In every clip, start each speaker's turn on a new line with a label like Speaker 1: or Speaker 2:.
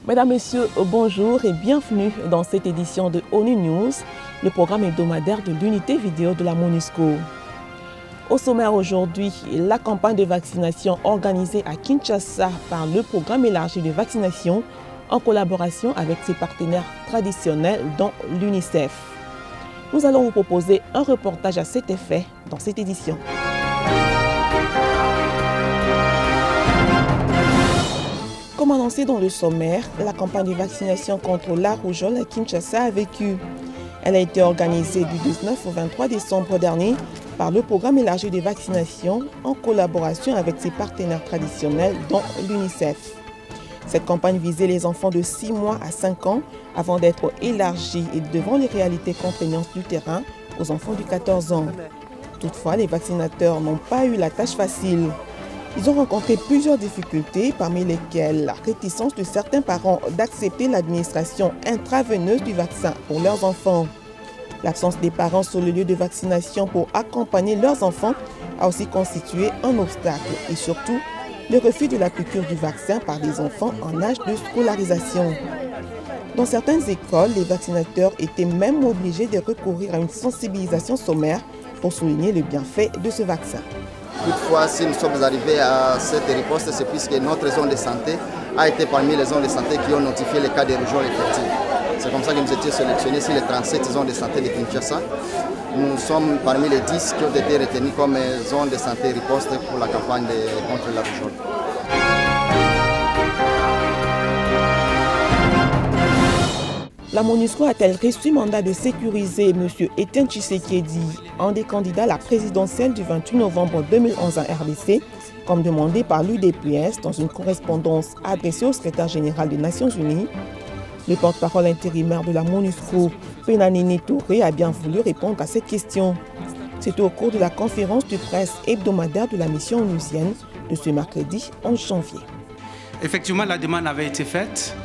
Speaker 1: Mesdames, Messieurs, bonjour et bienvenue dans cette édition de ONU News, le programme hebdomadaire de l'unité vidéo de la MONUSCO. Au sommaire aujourd'hui, la campagne de vaccination organisée à Kinshasa par le programme élargi de vaccination en collaboration avec ses partenaires traditionnels dont l'UNICEF. Nous allons vous proposer un reportage à cet effet dans cette édition. Comme annoncé dans le sommaire, la campagne de vaccination contre la rougeole à Kinshasa a vécu. Elle a été organisée du 19 au 23 décembre dernier par le programme élargi de vaccination en collaboration avec ses partenaires traditionnels dont l'UNICEF. Cette campagne visait les enfants de 6 mois à 5 ans avant d'être élargie et devant les réalités contraignantes du terrain aux enfants de 14 ans. Toutefois, les vaccinateurs n'ont pas eu la tâche facile. Ils ont rencontré plusieurs difficultés, parmi lesquelles la réticence de certains parents d'accepter l'administration intraveineuse du vaccin pour leurs enfants. L'absence des parents sur le lieu de vaccination pour accompagner leurs enfants a aussi constitué un obstacle et surtout le refus de la piqûre du vaccin par des enfants en âge de scolarisation. Dans certaines écoles, les vaccinateurs étaient même obligés de recourir à une sensibilisation sommaire pour souligner le bienfait de ce vaccin.
Speaker 2: Toutefois, si nous sommes arrivés à cette riposte, c'est puisque notre zone de santé a été parmi les zones de santé qui ont notifié les cas de rougeole effective. C'est comme ça que nous étions sélectionnés sur les 37 zones de santé de Kinshasa. Nous sommes parmi les 10 qui ont été retenus comme zones de santé riposte pour la campagne contre la rougeole.
Speaker 1: La MONUSCO a-t-elle reçu mandat de sécuriser M. Etienne Tshisekedi, un des candidats à la présidentielle du 28 novembre 2011 en RDC, comme demandé par l'UDPS dans une correspondance adressée au secrétaire général des Nations Unies? Le porte-parole intérimaire de la MONUSCO, Penanini Touré, a bien voulu répondre à cette question. C'était au cours de la conférence de presse hebdomadaire de la mission onusienne de ce mercredi 11 janvier.
Speaker 3: Effectivement, la demande avait été faite.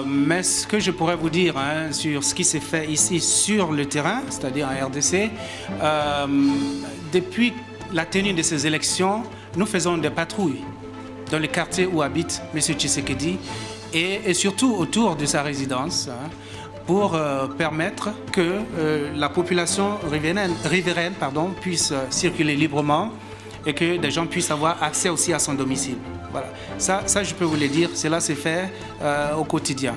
Speaker 3: Mais ce que je pourrais vous dire sur ce qui s'est fait ici sur le terrain, c'est-à-dire en RDC, depuis la tenue de ces élections, nous faisons des patrouilles dans le quartier où habite M. Tshisekedi et surtout autour de sa résidence pour permettre que la population riveraine puisse circuler librement et que des gens puissent avoir accès aussi à son domicile. Voilà. Ça, je peux vous le dire, cela se fait au quotidien.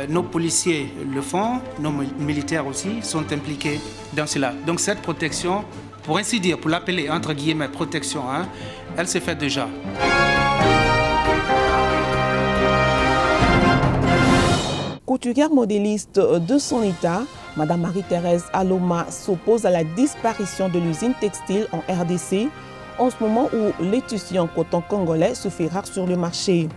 Speaker 3: Nos policiers le font, nos militaires aussi sont impliqués dans cela. Donc cette protection, pour ainsi dire, pour l'appeler entre guillemets protection, elle se fait déjà.
Speaker 1: Couturière modéliste de son état, Mme Marie-Thérèse Aloma s'oppose à la disparition de l'usine textile en RDC, en ce moment où les tissus en coton congolais se fait rare sur le marché.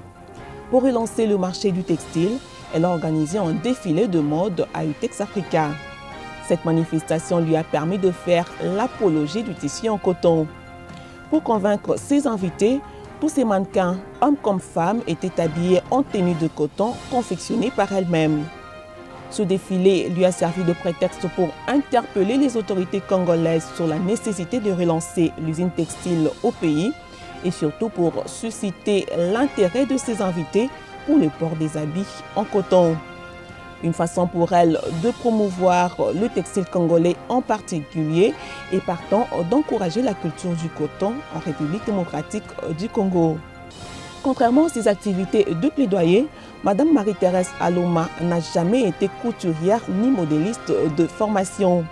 Speaker 1: Pour relancer le marché du textile, elle a organisé un défilé de mode à Utex Africa. Cette manifestation lui a permis de faire l'apologie du tissu en coton. Pour convaincre ses invités, tous ces mannequins, hommes comme femmes, étaient habillés en tenue de coton confectionnée par elle-même. Ce défilé lui a servi de prétexte pour interpeller les autorités congolaises sur la nécessité de relancer l'usine textile au pays et surtout pour susciter l'intérêt de ses invités pour le port des habits en coton. Une façon pour elle de promouvoir le textile congolais en particulier et partant d'encourager la culture du coton en République démocratique du Congo. Contrairement à ses activités de plaidoyer, Mme Marie-Thérèse Aloma n'a jamais été couturière ni modéliste de formation.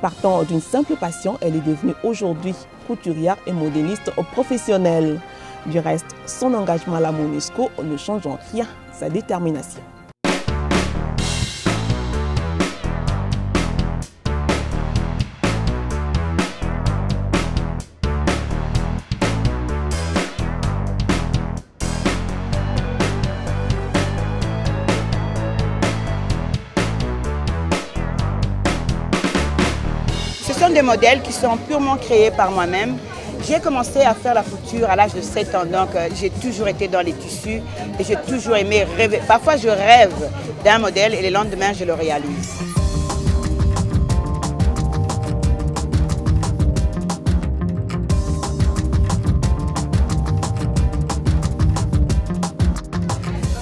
Speaker 1: Partant d'une simple passion, elle est devenue aujourd'hui couturière et modéliste professionnelle. Du reste, son engagement à la MONUSCO ne change en rien sa détermination.
Speaker 4: Ce sont des modèles qui sont purement créés par moi-même. J'ai commencé à faire la couture à l'âge de 7 ans, donc j'ai toujours été dans les tissus et j'ai toujours aimé rêver. Parfois je rêve d'un modèle et le lendemain je le réalise.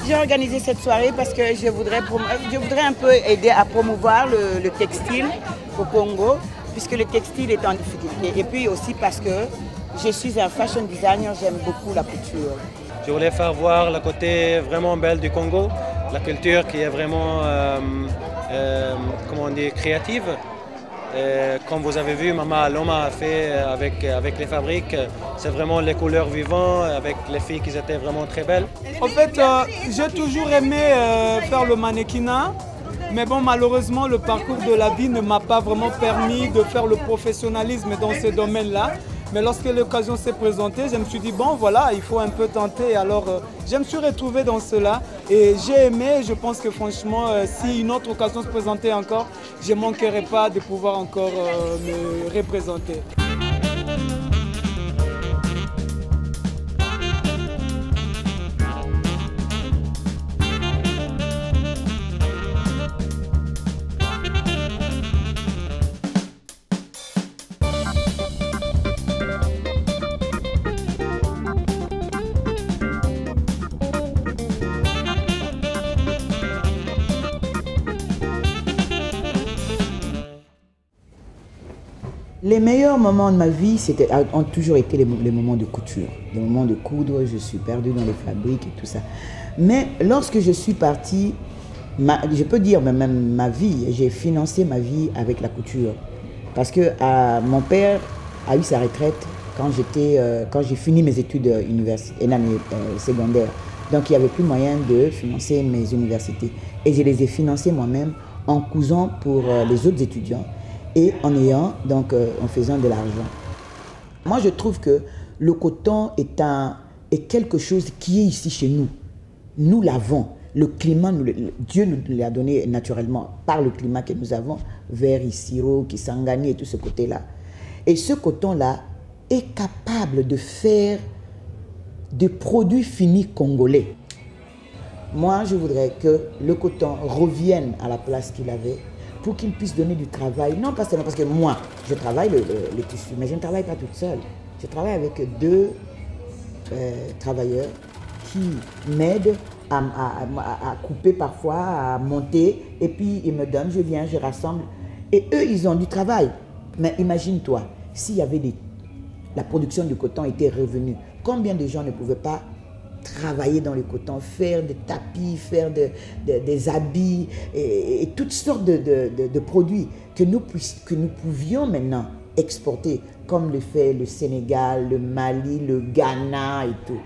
Speaker 4: J'ai organisé cette soirée parce que je voudrais un peu aider à promouvoir le textile au Congo, puisque le textile est en difficulté. Et puis aussi parce que je suis un fashion designer, j'aime beaucoup la couture.
Speaker 5: Je voulais faire voir le côté vraiment belle du Congo, la culture qui est vraiment comment on dit, créative. Comme vous avez vu, Mama Aloma a fait avec les fabriques, c'est vraiment les couleurs vivantes, avec les filles qui étaient vraiment très belles.
Speaker 6: En fait, j'ai toujours aimé faire le mannequinat, mais bon, malheureusement, le parcours de la vie ne m'a pas vraiment permis de faire le professionnalisme dans ce domaine-là. Mais lorsque l'occasion s'est présentée, je me suis dit, bon voilà, il faut un peu tenter. Alors, je me suis retrouvé dans cela et j'ai aimé. Je pense que franchement, si une autre occasion se présentait encore, je ne manquerais pas de pouvoir encore me représenter.
Speaker 7: Les meilleurs moments de ma vie ont toujours été les moments de couture, les moments de coudre. Je suis perdue dans les fabriques et tout ça. Mais lorsque je suis partie, je peux dire même ma vie, j'ai financé ma vie avec la couture. Parce que mon père a eu sa retraite quand j'ai fini mes études secondaires. Donc il n'y avait plus moyen de financer mes universités. Et je les ai financées moi-même en cousant pour les autres étudiants. Et en faisant de l'argent. Moi, je trouve que le coton est quelque chose qui est ici chez nous. Nous l'avons. Le climat, Dieu nous l'a donné naturellement par le climat que nous avons vers Isiro, Kisangani et tout ce côté-là. Et ce coton-là est capable de faire des produits finis congolais. Moi, je voudrais que le coton revienne à la place qu'il avait, pour qu'ils puissent donner du travail. Non pas seulement parce que moi, je travaille les tissus, mais je ne travaille pas toute seule. Je travaille avec deux travailleurs qui m'aident à couper parfois, à monter, et puis ils me donnent, je viens, je rassemble. Et eux, ils ont du travail. Mais imagine-toi, s'il y avait la production du coton était revenue, combien de gens ne pouvaient pas travailler dans le coton, faire des tapis, faire des habits et toutes sortes de produits que nous pouvions maintenant exporter, comme le fait le Sénégal, le Mali, le Ghana et tout.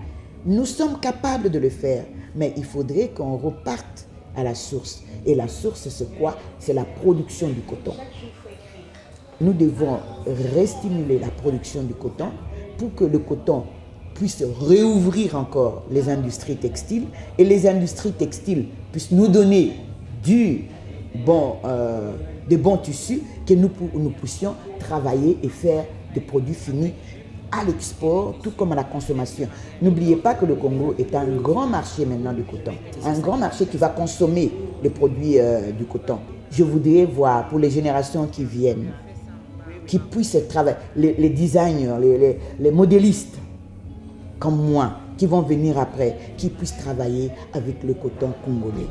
Speaker 7: Nous sommes capables de le faire, mais il faudrait qu'on reparte à la source. Et la source, c'est quoi? C'est la production du coton. Nous devons restimuler la production du coton pour que le coton puisse réouvrir encore les industries textiles et les industries textiles puissent nous donner des bons tissus que nous puissions travailler et faire des produits finis à l'export, tout comme à la consommation. N'oubliez pas que le Congo est un grand marché maintenant du coton, un grand marché qui va consommer les produits du coton. Je voudrais voir pour les générations qui viennent, qui puissent travailler, les designers, les modélistes, comme moi, qui vont venir après, qui puissent travailler avec le coton congolais.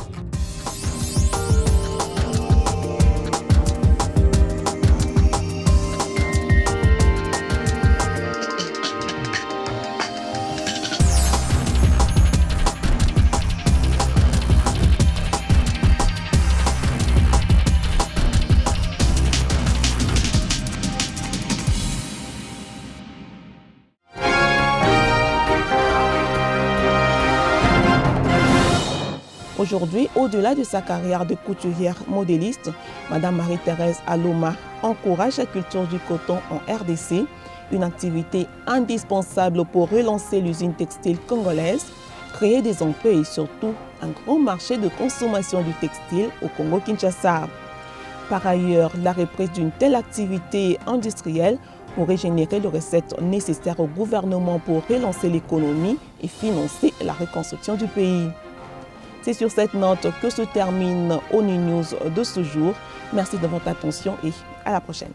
Speaker 1: Aujourd'hui, au-delà de sa carrière de couturière modéliste, Madame Marie-Thérèse Aloma encourage la culture du coton en RDC, une activité indispensable pour relancer l'usine textile congolaise, créer des emplois et surtout un grand marché de consommation du textile au Congo-Kinshasa. Par ailleurs, la reprise d'une telle activité industrielle pourrait générer les recettes nécessaires au gouvernement pour relancer l'économie et financer la reconstruction du pays. C'est sur cette note que se termine ONU News de ce jour. Merci de votre attention et à la prochaine.